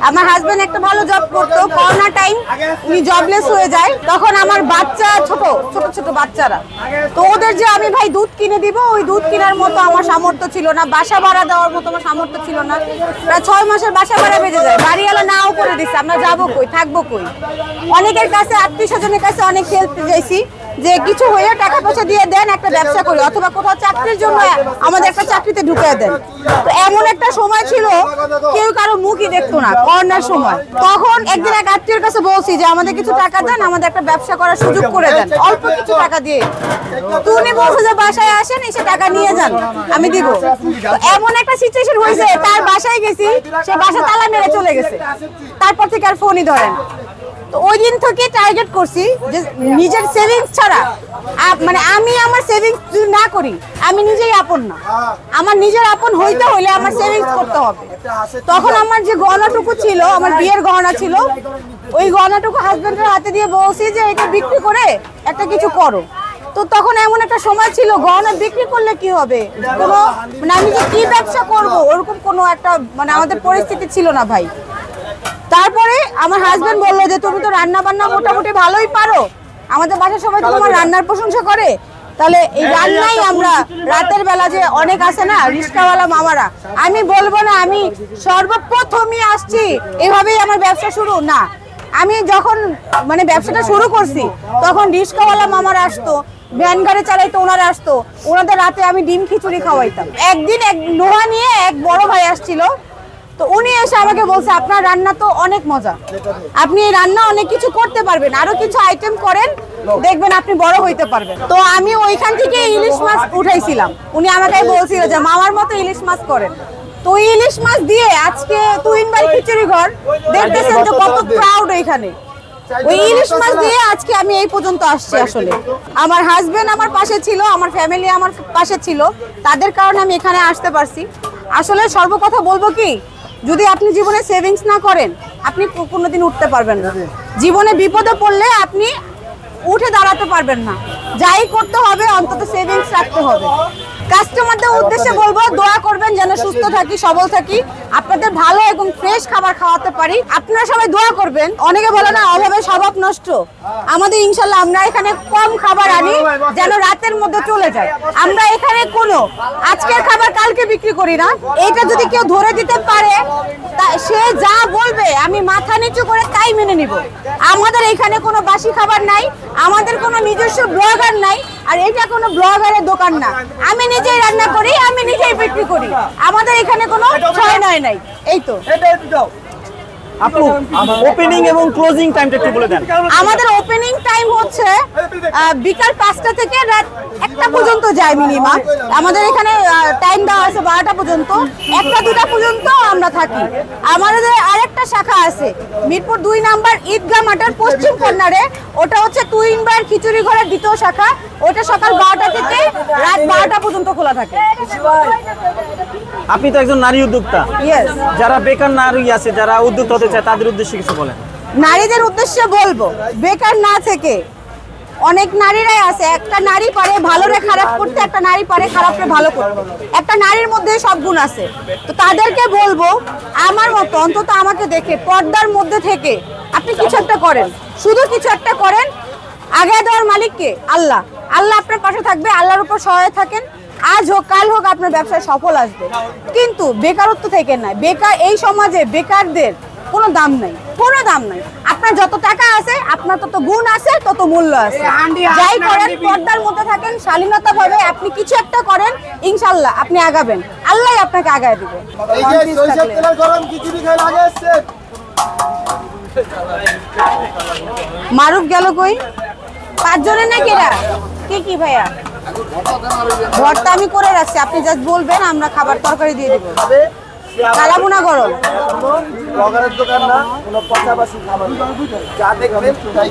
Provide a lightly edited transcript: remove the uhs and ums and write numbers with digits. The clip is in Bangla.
আমার হাজবেন্ড একটা ভালো জব করতো, করোনা টাইম উনি জবলেস হয়ে যায়, তখন আমার বাচ্চা ছোট ছোট বাচ্চারা, তো ওদের যে আমি ভাই দুধ কিনে দিব, ওই দুধ কেনার মতো আমার সামর্থ্য ছিল না, বাসা ভাড়া দেওয়ার মতো আমার সামর্থ্য ছিল না। প্রায় 6 মাসের বাসা ভাড়া বেজে যায়, বাড়িওয়ালা নাও করে দিচ্ছে, আমরা যাবো কই, থাকবো কই। অনেকের কাছে আত্মীয় স্বজনের কাছে অনেক হেল্প চাইছি যে কিছু হয়ে টাকা পয়সা দিয়ে দেন, একটা ব্যবসা করি, অথবা কোথাও চাকরির জন্য আমাদের একটা চাকরিতে ঢুকিয়ে দেন। তো এমন একটা সময় ছিল কেউ কারো মুখই দেখতো না করোনার সময়। তখন একদিন এক আত্মীয়ের কাছে বলছি যে আমাদের কিছু টাকা দেন, আমাদের একটা ব্যবসা করার সুযোগ করে দেন, অল্প কিছু টাকা দিয়ে। তো উনি বলছে যে বাসায় আসেন, এসে টাকা নিয়ে যান, আমি দিব। তো এমন একটা সিচুয়েশন হয়েছে, তার বাসায় গেছি, সে বাসা তালা মেরে চলে গেছে, তারপর থেকে আর ফোনই ধরেন। তো ওই দিন থেকে টার্গেট করছি যে নিজের সেভিংস ছাড়া, মানে আমি আমার সেভিংস যদি না করি আমি নিজেই আপন না, আমার নিজের আপন হইতে হইলে আমার সেভিংস করতে হবে। তখন আমার যে গহনাটুকু ছিল, আমার বিয়ের গহনা ছিল, ওই গহনাটুকু হাজবেন্ডের হাতে দিয়ে বলছি যে এটা বিক্রি করে একটা কিছু করো। তো তখন এমন একটা সময় ছিল, গহনা বিক্রি করলে কি হবে, কোনো মানে আমি যে কি ব্যবসা করবো ওরকম কোনো একটা মানে আমাদের পরিস্থিতি ছিল না ভাই। তারপরে আমার হাজবেন্ড বললো যে তুমি তো রান্না বান্না মোটামুটি ভালোই পারো, আমাদের বাসার সবাই তো তোমার রান্নার প্রশংসা করে, তাহলে এই রান্নাই আমরা রাতের বেলা যে অনেক আছে না রিস্কাওয়ালা মামারা, আমি বলবো না আমি সর্বপ্রথমই আসছি এভাবেই আমার ব্যবসা শুরু না। আমি যখন মানে ব্যবসাটা শুরু করছি তখন রিস্কাওয়ালা মামারা আসতো, ভ্যান গাড়ি চালাইতো, ওনারা আসতো, ওনাদের রাতে আমি ডিম খিচুড়ি খাওয়াইতাম। একদিন এক নোহা নিয়ে এক বড় ভাই আসছিল, তো উনি এসে আমাকে বলছে আপনার রান্না তো অনেক মজা, আপনি এই রান্না অনেক কিছু করতে পারবেন, আরো কিছু আইটেম করেন, দেখবেন আপনি বড় হইতে পারবেন। তো আমি ওইখান থেকে ইলিশ মাছ উঠাইছিলাম, উনি আমাকে বলছিল যে মামার মতো ইলিশ মাছ করেন। তো ইলিশ মাছ দিয়ে আজকে তুহিন ভাই খিচুড়ি ঘর দেখতেছেন তো কত প্রাউড এখানে, ওই ইলিশ মাছ দিয়ে আজকে আমি এই পর্যন্ত আসছি। আসলে আমার হাজবেন্ড আমার পাশে ছিল, আমার ফ্যামিলি আমার পাশে ছিল, তাদের কারণে আমি এখানে আসতে পারছি। আসলে সর্বকথা বলবো কি, যদি আপনি জীবনে সেভিংস না করেন আপনি কোনোদিন উঠতে পারবেন না, জীবনে বিপদে পড়লে আপনি উঠে দাঁড়াতে পারবেন না। যাই করতে হবে অন্তত সেভিংস রাখতে হবে। কাস্টমারদের উদ্দেশ্যে বলবো দোয়া করবেন যেন সুস্থ থাকি, সবল থাকি, আপনাদের ভালো এবং ফ্রেশ খাবার খাওয়াতে পারি। আপনারা সবাই দোয়া করবেন। অনেকে বলে না অভাবে স্বভাব নষ্ট, আমাদের ইনশাল্লাহ আমরা এখানে কম খাবার আনি যেন রাতের মধ্যে চলে যায়। আমরা এখানে কোনো আজকের খাবার কালকে বিক্রি করি না, এটা যদি কেউ ধরে দিতে পারে সে যা বলবে আমি মাথা নিচু করে তাই মেনে নিব। আমাদের এখানে কোনো বাসি খাবার নাই, আমাদের কোনো নিজস্ব ব্লগার নাই, আর এটা কোনো ব্লগারের দোকান না। আমি নিজেই রান্না করি, আমি নিজেই বিক্রি করি, আমাদের এখানে কোনো ছয় নয় নাই। এই তো আপু, ওপেনিং এবং ক্লোজিং টাইমটা একটু বলে দেন। আমাদের ওপেনিং টাইম হচ্ছে বিকাল 5টা থেকে রাত 1টা পর্যন্ত যায় মিনিমাম। আমাদের এখানে টাইম দেওয়া আছে 12টা পর্যন্ত, 1টা-2টা পর্যন্ত আমরা থাকি। আমাদের আরেকটা শাখা আছে মিরপুর 2 নাম্বার ঈদগাহ মাঠের পশ্চিম কর্নারে, ওটা হচ্ছে তুহিন ভাইয়ের খিচুড়ি ঘরের দ্বিতীয় শাখা, ওটা সকাল 12টা থেকে রাত 12টা পর্যন্ত খোলা থাকে। আপনি তো একজন নারী উদ্যোক্তা, যারা বেকার নারী আছে, যারা উদ্যোক্তা হতে চায়, তাদের উদ্দেশ্যে কিছু বলেন। নারীদের উদ্দেশ্যে বলবো বেকার না থেকে অনেক নারীরাই আছে, একটা নারী পারে ভালোরে খারাপ করতে, একটা নারী পারে খারাপরে ভালো করতে, একটা নারীর মধ্যে সব গুণ আছে। তো তাদেরকে বলবো আমার মতো অন্তত আমাকে দেখে পর্দার মধ্যে থেকে আপনি কিছু একটা করেন, শুধু কিছু একটা করেন। আগে দেওয়ার মালিককে আল্লাহ, আল্লাহ আপনার পাশে থাকবে, আল্লাহর উপর সহায় থাকেন, আজ হোক কাল হোক আপনার ব্যবসায় সফল আসবে। কিন্তু বেকারত্ব থেকে নাই, বেকার এই সমাজে বেকারদের কোনো দাম নাই, কোনো দাম নাই। আপনার যত টাকা আছে, আপনার তত গুণ আছে, তত মূল্য আছে। যাই করেন পর্দার মধ্যে থাকেন, শালীনতা ভাবে আপনি কিছু একটা করেন, ইনশাল্লাহ আপনি আগাবেন, আল্লাহ আপনাকে আগায় দিবে। মারুফ গেল কই? 5 জনের নাকি এরা? কি ভাইয়া? ভর্তা আমি করে রাখছি, আপনি জাস্ট বলবেন, আমরা খাবার তরকারি দিয়ে দেবো। কালাভুনা গরম, দোকান না, কোনো পাশাপাশি খাবার যা দেখবেন তাই